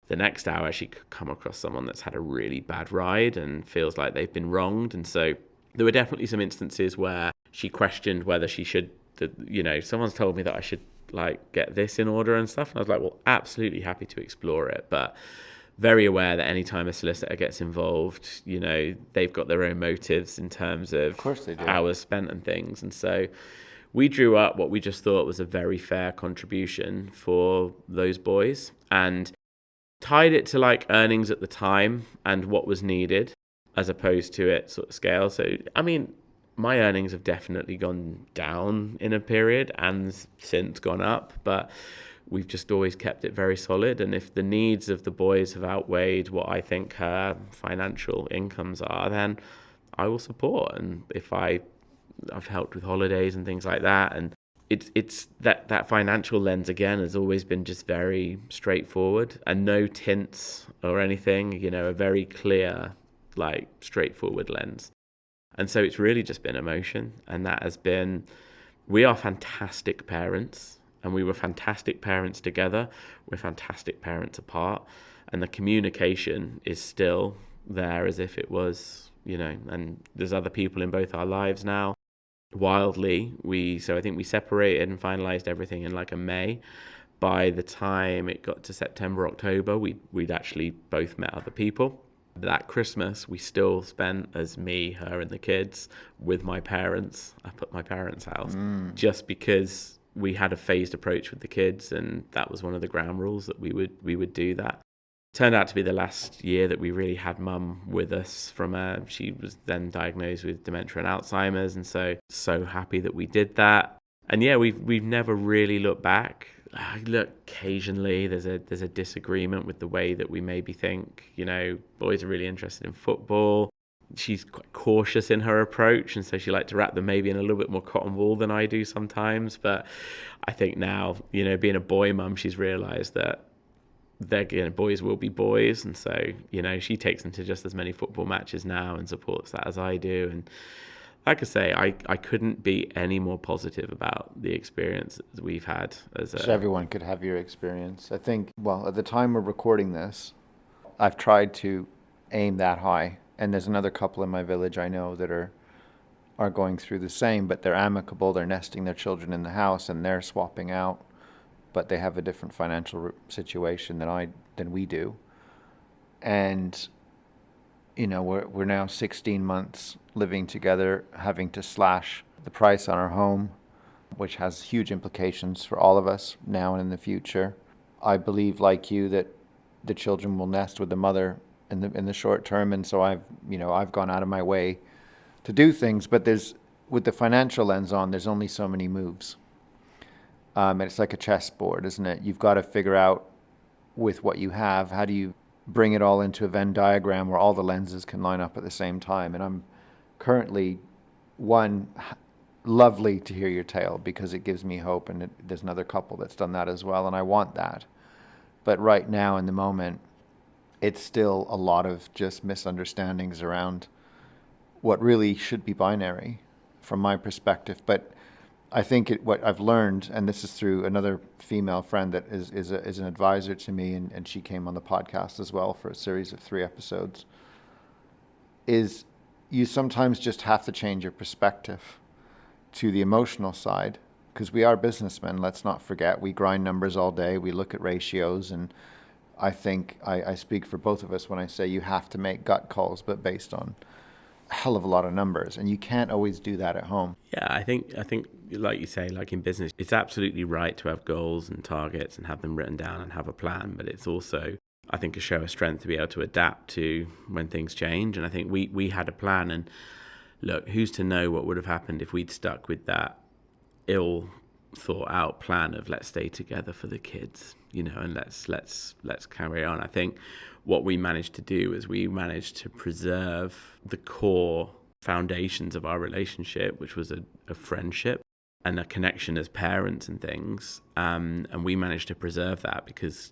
The next hour she could come across someone that's had a really bad ride and feels like they've been wronged. And so there were definitely some instances where she questioned whether she should, someone's told me that I should like get this in order and stuff. And I was like, well, absolutely happy to explore it, but very aware that anytime a solicitor gets involved, they've got their own motives in terms of course they do. Hours spent and things. And so we drew up what we just thought was a very fair contribution for those boys and tied it to like earnings at the time and what was needed, as opposed to it sort of scale. So, I mean, my earnings have definitely gone down in a period and since gone up, but we've just always kept it very solid. And if the needs of the boys have outweighed what I think her financial incomes are, then I will support. And if I've helped with holidays and things like that, and it's that financial lens again has always been just very straightforward and no tints or anything, a very clear, like straightforward lens. And so it's really just been emotion, and that has been, we are fantastic parents, and we were fantastic parents together. We're fantastic parents apart, and the communication is still there as if it was, and there's other people in both our lives now. Wildly, so I think we separated and finalized everything in like a May. By the time it got to September, October, we'd actually both met other people. That Christmas, we still spent as me, her, and the kids with my parents up at my parents' house, just because we had a phased approach with the kids, and that was one of the ground rules that we would do that. Turned out to be the last year that we really had mum with us she was then diagnosed with dementia and Alzheimer's, and so happy that we did that. And yeah, we've never really looked back. Look, occasionally there's a disagreement with the way that we maybe think, boys are really interested in football. She's quite cautious in her approach, and so she liked to wrap them maybe in a little bit more cotton wool than I do sometimes. But I think now, being a boy mum, she's realised that boys will be boys, and so she takes them to just as many football matches now and supports that as I do. And like I say, I couldn't be any more positive about the experience that we've had So everyone could have your experience. I think, well, at the time we're recording this, I've tried to aim that high, and there's another couple in my village I know that are going through the same, but they're amicable. They're nesting their children in the house and they're swapping out, but they have a different financial situation than we do. And, we're now 16 months living together, having to slash the price on our home, which has huge implications for all of us now and in the future. I believe, like you, that the children will nest with the mother in the short term, and so I've gone out of my way to do things. But with the financial lens on, there's only so many moves, and it's like a chessboard, isn't it? You've got to figure out with what you have, how do you bring it all into a Venn diagram where all the lenses can line up at the same time. And I'm currently lovely to hear your tale because it gives me hope, and there's another couple that's done that as well, and I want that. But right now in the moment, it's still a lot of just misunderstandings around what really should be binary from my perspective. But I think what I've learned, and this is through another female friend that is an advisor to me, and she came on the podcast as well for a series of 3 episodes, is you sometimes just have to change your perspective to the emotional side, because we are businessmen. Let's not forget, we grind numbers all day. We look at ratios, and I think I speak for both of us when I say you have to make gut calls, but based on a hell of a lot of numbers, and you can't always do that at home. Yeah, I think like you say, like in business, it's absolutely right to have goals and targets and have them written down and have a plan, but it's also, I think, a show of strength to be able to adapt to when things change. And I think we had a plan, and look, who's to know what would have happened if we'd stuck with that ill thought out plan of let's stay together for the kids, and let's carry on. I think what we managed to do is we managed to preserve the core foundations of our relationship, which was a friendship and a connection as parents and things. And we managed to preserve that because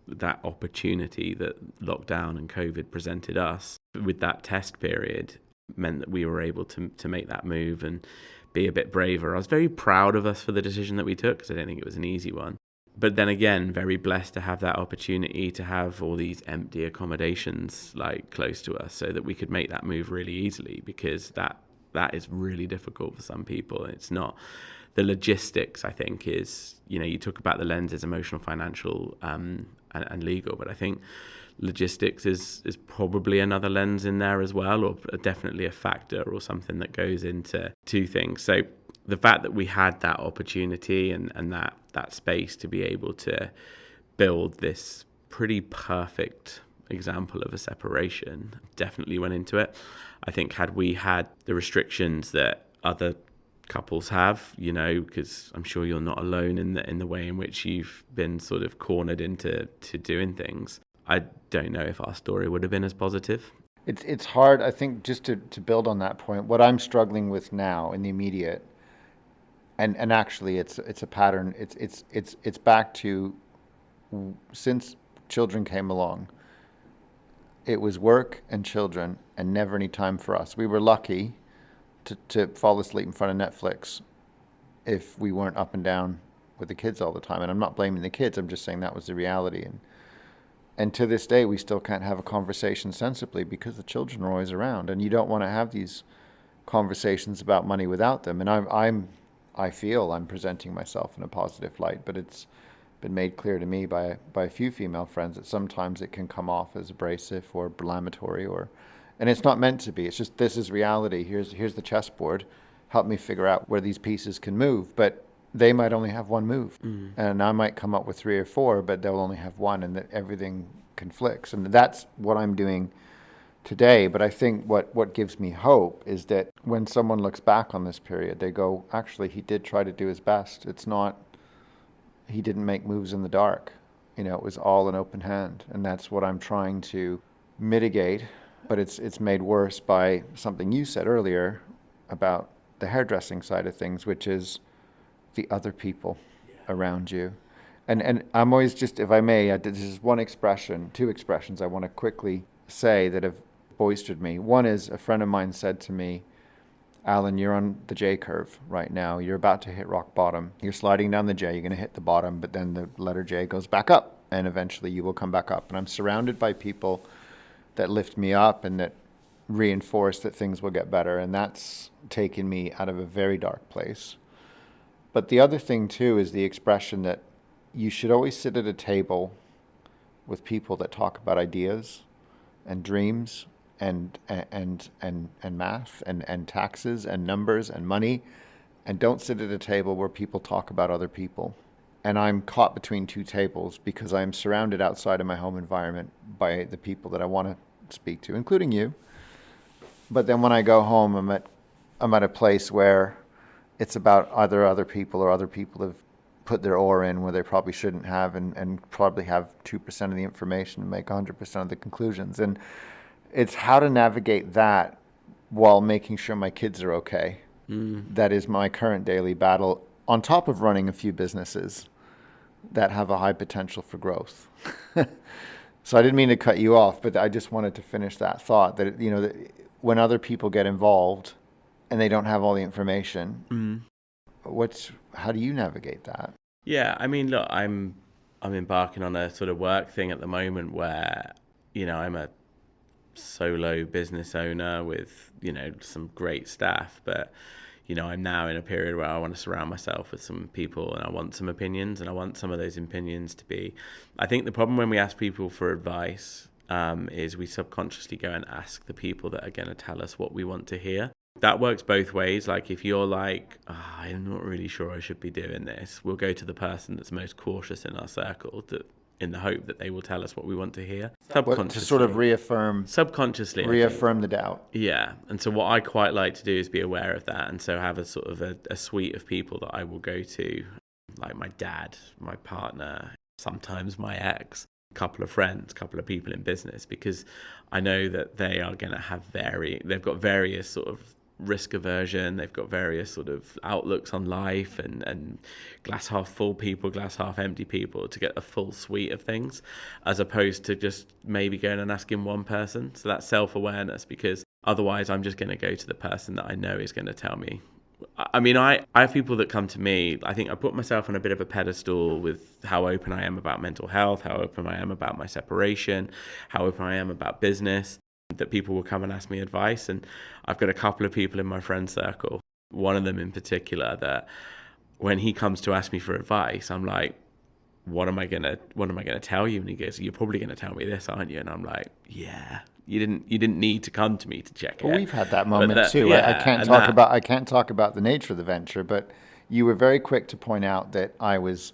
that opportunity that lockdown and COVID presented us with that test period meant that we were able to make that move and be a bit braver. I was very proud of us for the decision that we took because I don't think it was an easy one. But then again, very blessed to have that opportunity to have all these empty accommodations like close to us so that we could make that move really easily, because that is really difficult for some people. It's not the logistics, I think, is, you talk about the lenses, emotional, financial, and legal, but I think logistics is probably another lens in there as well, or definitely a factor or something that goes into 2 things. So the fact that we had that opportunity and that space to be able to build this pretty perfect example of a separation definitely went into it. I think had we had the restrictions that other couples have, because I'm sure you're not alone in the way in which you've been sort of cornered into doing things, I don't know if our story would have been as positive. It's hard, I think, just to build on that point. What I'm struggling with now in the immediate, and actually it's a pattern. It's back to since children came along. It was work and children and never any time for us. We were lucky to fall asleep in front of Netflix if we weren't up and down with the kids all the time. And I'm not blaming the kids. I'm just saying that was the reality. And to this day, we still can't have a conversation sensibly because the children are always around, and you don't want to have these conversations about money without them. And I feel I'm presenting myself in a positive light, but it's been made clear to me by a few female friends that sometimes it can come off as abrasive or blamatory, and it's not meant to be. It's just, this is reality. Here's the chessboard. Help me figure out where these pieces can move. But they might only have one move, and I might come up with 3 or 4, but they'll only have one, and that everything conflicts. And that's what I'm doing today. But I think what gives me hope is that when someone looks back on this period, they go, actually, he did try to do his best. It's not, he didn't make moves in the dark. It was all an open hand. And that's what I'm trying to mitigate. But it's made worse by something you said earlier about the hairdressing side of things, which is the other people around you. And I'm always, just, if I may, this is 2 expressions I want to quickly say that have boistered me. One is, a friend of mine said to me, Alan, you're on the J curve right now. You're about to hit rock bottom. You're sliding down the J. You're going to hit the bottom, but then the letter J goes back up, and eventually you will come back up. And I'm surrounded by people that lift me up and that reinforce that things will get better. And that's taken me out of a very dark place. But the other thing, too, is the expression that you should always sit at a table with people that talk about ideas. and dreams and math and taxes and numbers and money, and don't sit at a table where people talk about other people. And I'm caught between two tables because I'm surrounded outside of my home environment by the people that I want to speak to, including you. But then when I go home, I'm at a place where it's about either other people or other people have put their oar in where they probably shouldn't have, and probably have 2% of the information and make 100% of the conclusions. And it's how to navigate that while making sure my kids are okay. That is my current daily battle, on top of running a few businesses that have a high potential for growth. So I didn't mean to cut you off, but I just wanted to finish that thought that, that when other people get involved and they don't have all the information, how do you navigate that? Yeah, I mean, look, I'm embarking on a sort of work thing at the moment where, I'm a solo business owner with, some great staff, but I'm now in a period where I want to surround myself with some people, and I want some opinions, and I want some of those opinions to be, I think the problem when we ask people for advice is we subconsciously go and ask the people that are going to tell us what we want to hear. That works both ways. Like if you're like, I'm not really sure I should be doing this, we'll go to the person that's most cautious in our circle in the hope that they will tell us what we want to hear. To sort of subconsciously reaffirm the doubt. Yeah. And so what I quite like to do is be aware of that. And so have a sort of a suite of people that I will go to, like my dad, my partner, sometimes my ex, a couple of friends, a couple of people in business, because I know that they are going to have they've got various sort of risk aversion, they've got various sort of outlooks on life, and glass half full people, glass half empty people, to get a full suite of things, as opposed to just maybe going and asking one person. So that's self-awareness, because otherwise I'm just going to go to the person that I know is going to tell me. I mean, I have people that come to me. I think I put myself on a bit of a pedestal with how open I am about mental health, how open I am about my separation, how open I am about business, that people will come and ask me advice. And I've got a couple of people in my friend circle, one of them in particular, that when he comes to ask me for advice, I'm like, what am I gonna tell you? And he goes, you're probably gonna tell me this, aren't you? And I'm like, yeah, you didn't need to come to me to check it. Well, we've had that moment too. Yeah, I can't talk about the nature of the venture, but you were very quick to point out that I was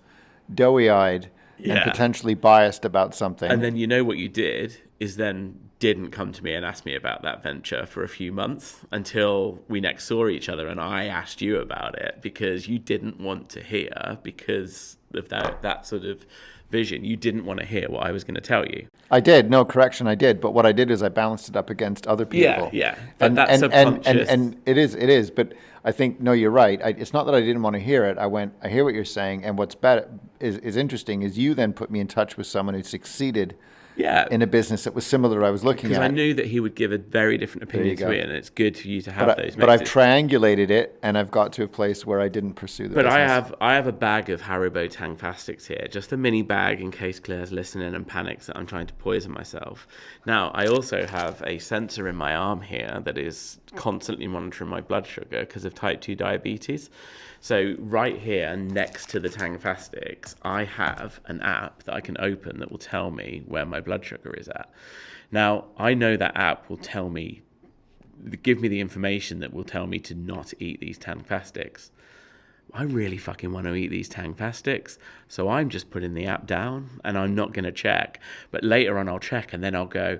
doughy-eyed and potentially biased about something. And then what you did is then didn't come to me and ask me about that venture for a few months until we next saw each other, and I asked you about it because you didn't want to hear, because of that sort of vision. You didn't want to hear what I was going to tell you. I did. No, correction, I did. But what I did is I balanced it up against other people. Yeah. But that's subconscious. And it is. But I think, no, you're right. It's not that I didn't want to hear it. I hear what you're saying. And what's better is interesting is you then put me in touch with someone who succeeded in a business that was similar to what I was looking at. Because I knew that he would give a very different opinion to me, and it's good for you to have those. But I've triangulated it, and I've got to a place where I didn't pursue the business. I have a bag of Haribo Tangfastics here, just a mini bag in case Claire's listening and panics that I'm trying to poison myself. Now, I also have a sensor in my arm here that is constantly monitoring my blood sugar because of type 2 diabetes. So right here next to the Tangfastics, I have an app that I can open that will tell me where my blood sugar is at. Now, I know that app will give me the information that will tell me to not eat these Tangfastics. I really fucking want to eat these Tangfastics, so I'm just putting the app down and I'm not going to check. But later on I'll check, and then I'll go,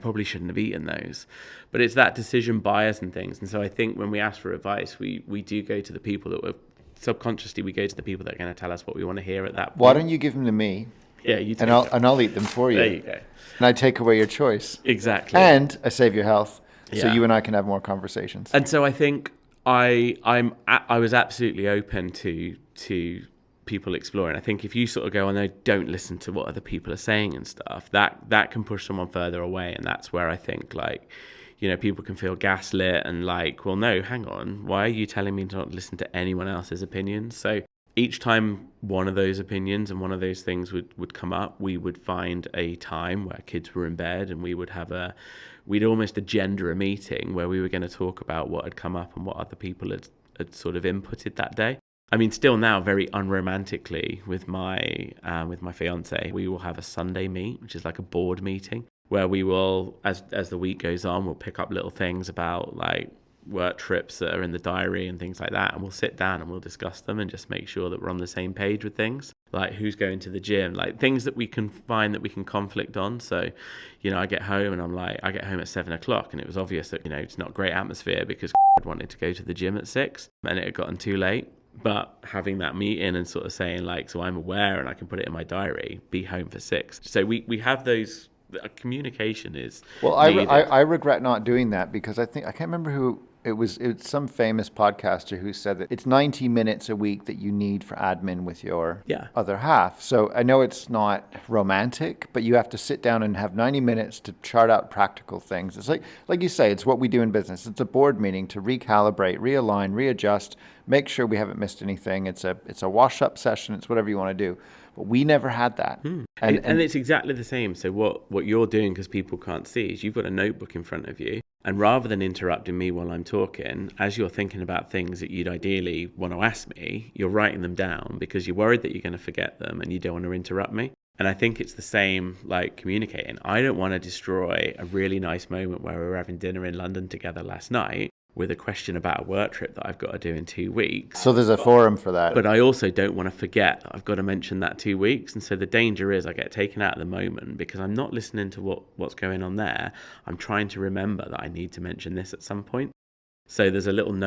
probably shouldn't have eaten those. But it's that decision bias and things. And so I think when we ask for advice, we do go to the people that were subconsciously, we go to the people that are going to tell us what we want to hear at that point. Why don't you give them to me? Yeah, you take and I'll eat them for you. There you go. And I take away your choice. Exactly. And I save your health, so you and I can have more conversations. And so I think I was absolutely open to people exploring. I think if you sort of go, no, don't listen to what other people are saying and stuff, that can push someone further away. And that's where I think, like, people can feel gaslit and like, well, no, hang on, why are you telling me to not listen to anyone else's opinions? So each time one of those opinions and one of those things would come up, we would find a time where kids were in bed, and we would have we'd almost agenda a meeting where we were going to talk about what had come up and what other people had sort of inputted that day. I mean, still now, very unromantically, with my fiance, we will have a Sunday meet, which is like a board meeting, where we will, as the week goes on, we'll pick up little things about like work trips that are in the diary and things like that, and we'll sit down and we'll discuss them and just make sure that we're on the same page with things, like who's going to the gym, like things that we can find that we can conflict on. So I get home and I get home at 7 o'clock, and it was obvious that it's not great atmosphere because I wanted to go to the gym at 6 and it had gotten too late. But having that meeting and sort of saying like, so I'm aware and I can put it in my diary, be home for 6. So we have those. Communication is I regret not doing that, because I can't remember who it was. It's some famous podcaster who said that it's 90 minutes a week that you need for admin with your other half. So I know it's not romantic, but you have to sit down and have 90 minutes to chart out practical things. It's like you say, it's what we do in business. It's a board meeting to recalibrate, realign, readjust, make sure we haven't missed anything. It's a wash-up session. It's whatever you want to do. But we never had that. And it's exactly the same. So what you're doing, because people can't see, is you've got a notebook in front of you. And rather than interrupting me while I'm talking, as you're thinking about things that you'd ideally want to ask me, you're writing them down because you're worried that you're going to forget them and you don't want to interrupt me. And I think it's the same like communicating. I don't want to destroy a really nice moment where we were having dinner in London together last night with a question about a work trip that I've got to do in 2 weeks. So there's a forum for that. But I also don't want to forget that I've got to mention that 2 weeks. And so the danger is I get taken out of the moment because I'm not listening to what's going on there. I'm trying to remember that I need to mention this at some point. So there's a little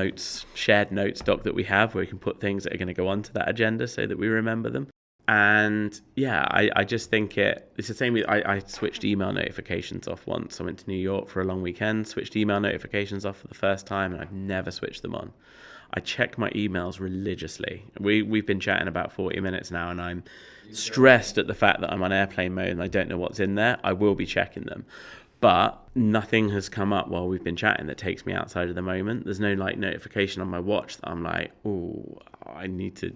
shared notes doc that we have where we can put things that are going to go onto that agenda so that we remember them. And I just think it's the same with, I switched email notifications off once. I went to New York for a long weekend, switched email notifications off for the first time, and I've never switched them on. I check my emails religiously. We've been chatting about 40 minutes now, and I'm stressed at the fact that I'm on airplane mode and I don't know what's in there. I will be checking them. But nothing has come up while we've been chatting that takes me outside of the moment. There's no like notification on my watch that I'm like, oh, I need to...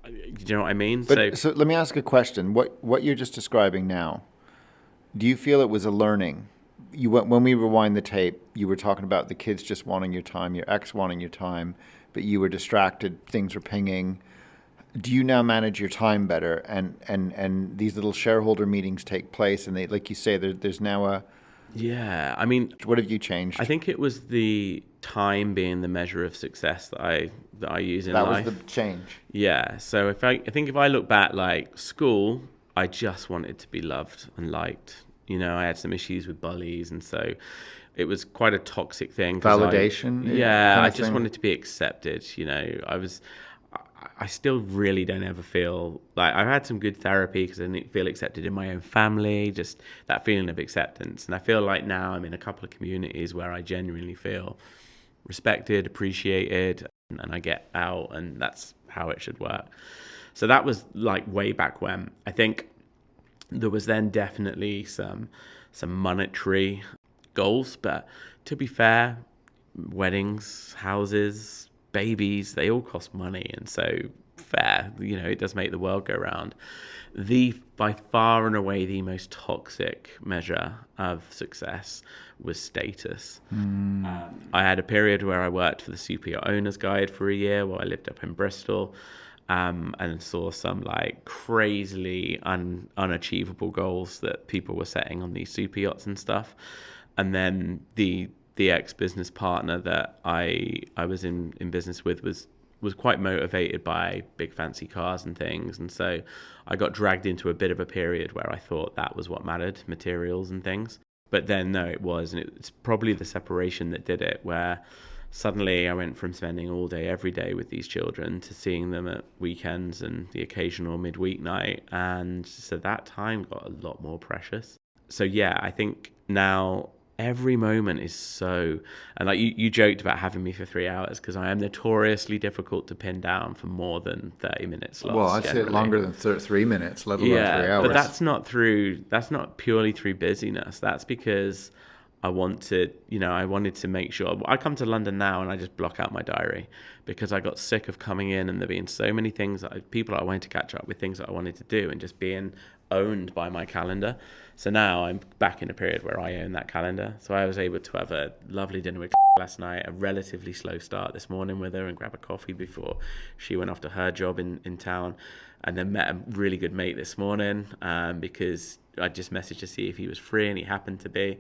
Do you know what I mean? So let me ask a question. What you're just describing now, do you feel it was a learning? When we rewind the tape, you were talking about the kids just wanting your time, your ex wanting your time, but you were distracted, things were pinging. Do you now manage your time better? And these little shareholder meetings take place, and they, like you say, there's now a... Yeah, I mean... What have you changed? I think it was the time being the measure of success that I use in life. That was the change. Yeah, so I think if I look back, like school, I just wanted to be loved and liked. I had some issues with bullies, and so it was quite a toxic thing. Validation? I just wanted to be accepted. I still really don't ever feel like I've had some good therapy because I didn't feel accepted in my own family, just that feeling of acceptance. And I feel like now I'm in a couple of communities where I genuinely feel respected, appreciated, and I get out, and that's how it should work. So that was like way back when. I think there was then definitely some monetary goals, but to be fair, weddings, houses, babies, they all cost money, and so fair, it does make the world go round. By far and away the most toxic measure of success was status. I had a period where I worked for the Super Yacht Owners Guide for a year while I lived up in Bristol, and saw some like crazily unachievable goals that people were setting on these super yachts and stuff. And then the ex-business partner that I was in business with was quite motivated by big fancy cars and things, and so I got dragged into a bit of a period where I thought that was what mattered, materials and things. But then no, it was, and it's probably the separation that did it, where suddenly I went from spending all day every day with these children to seeing them at weekends and the occasional midweek night, and so that time got a lot more precious. So yeah, I think now every moment is so, and like you joked about having me for 3 hours, because I am notoriously difficult to pin down for more than 30 minutes slots. Well, I'd say longer than 3 minutes, let alone 3 hours. But that's not purely through busyness. That's because I wanted to make sure. I come to London now and I just block out my diary because I got sick of coming in and there being so many things people that I wanted to catch up with, things that I wanted to do, and just being owned by my calendar. So now I'm back in a period where I own that calendar. So I was able to have a lovely dinner with last night, a relatively slow start this morning with her, and grab a coffee before she went off to her job in town, and then met a really good mate this morning because I just messaged to see if he was free, and he happened to be.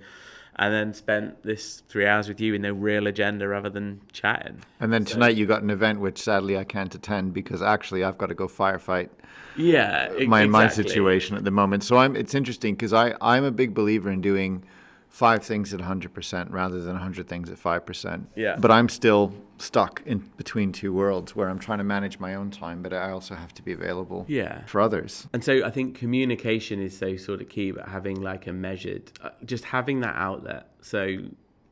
And then spent this 3 hours with you with no real agenda other than chatting. And then tonight you got an event which sadly I can't attend because actually I've got to go firefight. Yeah, my situation at the moment. So it's interesting because I'm a big believer in doing 5 things at 100% rather than 100 things at 5%. Yeah. But I'm still stuck in between two worlds where I'm trying to manage my own time, but I also have to be available for others. And so I think communication is so sort of key, but having like a measured, just having that outlet. So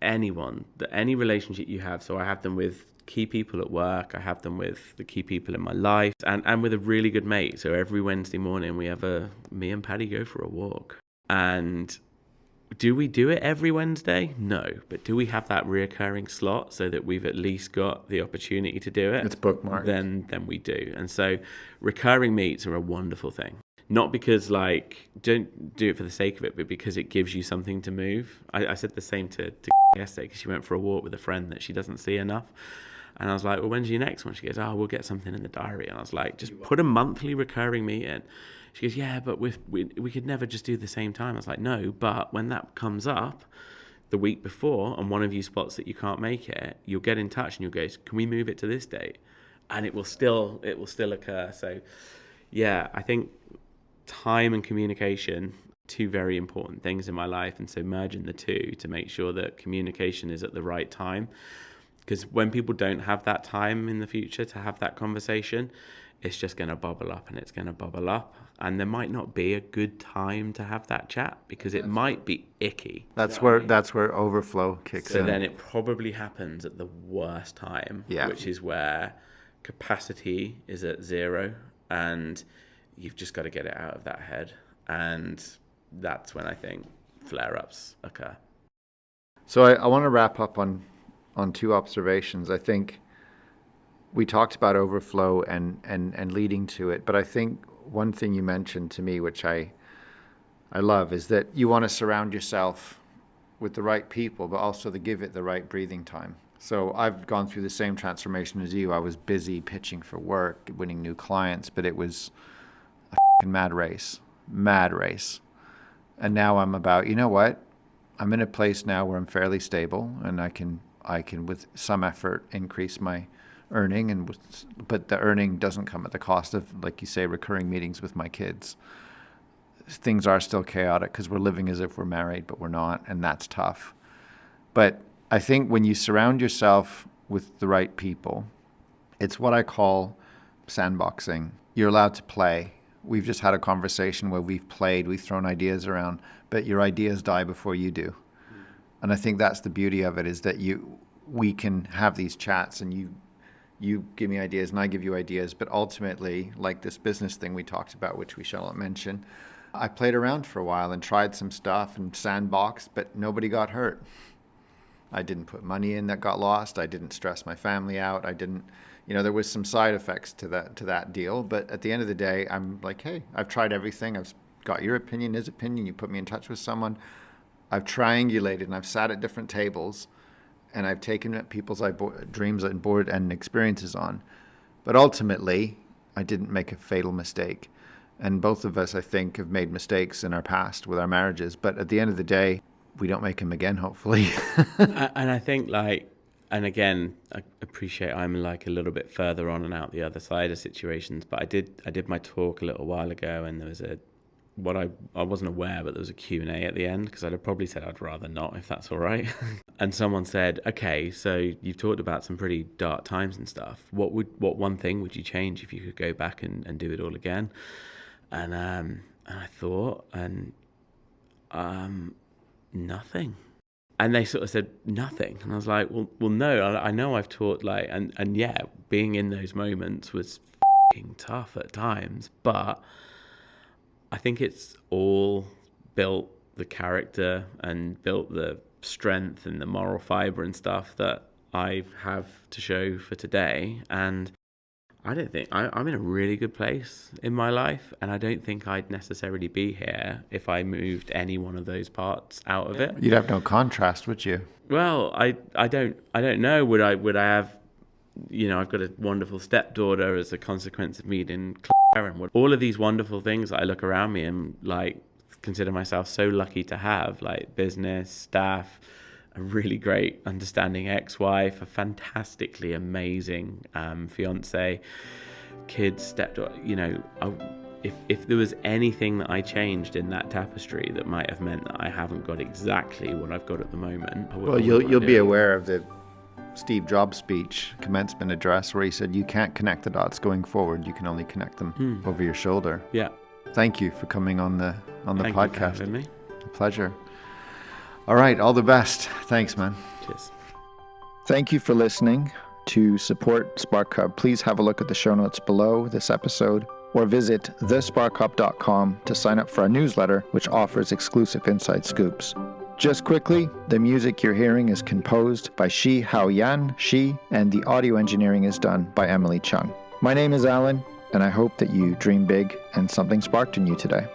any relationship you have, so I have them with key people at work, I have them with the key people in my life, and with a really good mate. So every Wednesday morning me and Paddy go for a walk. And do we do it every Wednesday? No. But do we have that reoccurring slot so that we've at least got the opportunity to do it? It's bookmarked. Then we do. And so recurring meets are a wonderful thing. Not because don't do it for the sake of it, but because it gives you something to move. I said the same to yesterday because she went for a walk with a friend that she doesn't see enough. And I was like, well, when's your next one? She goes, we'll get something in the diary. And I was like, just put a monthly recurring meet in. She goes, yeah, but we could never just do the same time. I was like, no, but when that comes up the week before and one of you spots that you can't make it, you'll get in touch and you'll go, can we move it to this date? And it will still occur. So yeah, I think time and communication, 2 very important things in my life. And so merging the 2 to make sure that communication is at the right time. Because when people don't have that time in the future to have that conversation, it's just going to bubble up and it's going to bubble up. And there might not be a good time to have that chat because it might be icky. That's where overflow kicks in. So then it probably happens at the worst time, which is where capacity is at 0 and you've just got to get it out of that head. And that's when I think flare-ups occur. So I want to wrap up on 2 observations. I think we talked about overflow and leading to it, but I think one thing you mentioned to me, which I love, is that you want to surround yourself with the right people, but also to give it the right breathing time. So I've gone through the same transformation as you. I was busy pitching for work, winning new clients, but it was a mad race. And now I'm about, you know what? I'm in a place now where I'm fairly stable and I can with some effort increase my earning, but the earning doesn't come at the cost of, like you say, recurring meetings with my kids. Things are still chaotic because we're living as if we're married, but we're not, and that's tough. But I think when you surround yourself with the right people, it's what I call sandboxing. You're allowed to play. We've just had a conversation where we've played, we've thrown ideas around, but your ideas die before you do. And I think that's the beauty of it, is that we can have these chats and you give me ideas and I give you ideas, but ultimately, like this business thing we talked about, which we shall not mention, I played around for a while and tried some stuff and sandboxed, but nobody got hurt. I didn't put money in that got lost. I didn't stress my family out. I didn't, there was some side effects to that deal, but at the end of the day, I'm like, hey, I've tried everything. I've got your opinion, his opinion. You put me in touch with someone. I've triangulated and I've sat at different tables and I've taken people's dreams and board and experiences on. But ultimately, I didn't make a fatal mistake. And both of us, I think, have made mistakes in our past with our marriages. But at the end of the day, we don't make them again, hopefully. And I think and again, I appreciate I'm a little bit further on and out the other side of situations. But I did my talk a little while ago and there was I wasn't aware, but there was a Q&A at the end because I'd have probably said I'd rather not, if that's all right. And someone said, okay, so you've talked about some pretty dark times and stuff. What one thing would you change if you could go back and do it all again? And I thought, nothing. And they sort of said nothing. And I was like, well, no, I know I've taught and yeah, being in those moments was f***ing tough at times, but I think it's all built the character and built the strength and the moral fiber and stuff that I have to show for today. And I don't think I'm in a really good place in my life, and I don't think I'd necessarily be here if I moved any one of those parts out of it. You'd have no contrast, would you? Well, I don't know. Would I have, I've got a wonderful stepdaughter as a consequence of meeting Claire, and all of these wonderful things that I look around me and like consider myself so lucky to have, like business, staff, a really great, understanding ex-wife, a fantastically amazing fiance, kids, stepdaughter. If there was anything that I changed in that tapestry that might have meant that I haven't got exactly what I've got at the moment, well, you'll be aware of the Steve Jobs speech, commencement address, where he said, "You can't connect the dots going forward. You can only connect them over your shoulder." Yeah. Thank you for coming on the Thank podcast. You for having me. A pleasure. All right, all the best. Thanks, man. Cheers. Thank you for listening. To support SparkHub, please have a look at the show notes below this episode, or visit thesparkhub.com to sign up for our newsletter, which offers exclusive inside scoops. Just quickly, the music you're hearing is composed by Shi Haoyan Shi, and the audio engineering is done by Emily Chung. My name is Alan, and I hope that you dream big and something sparked in you today.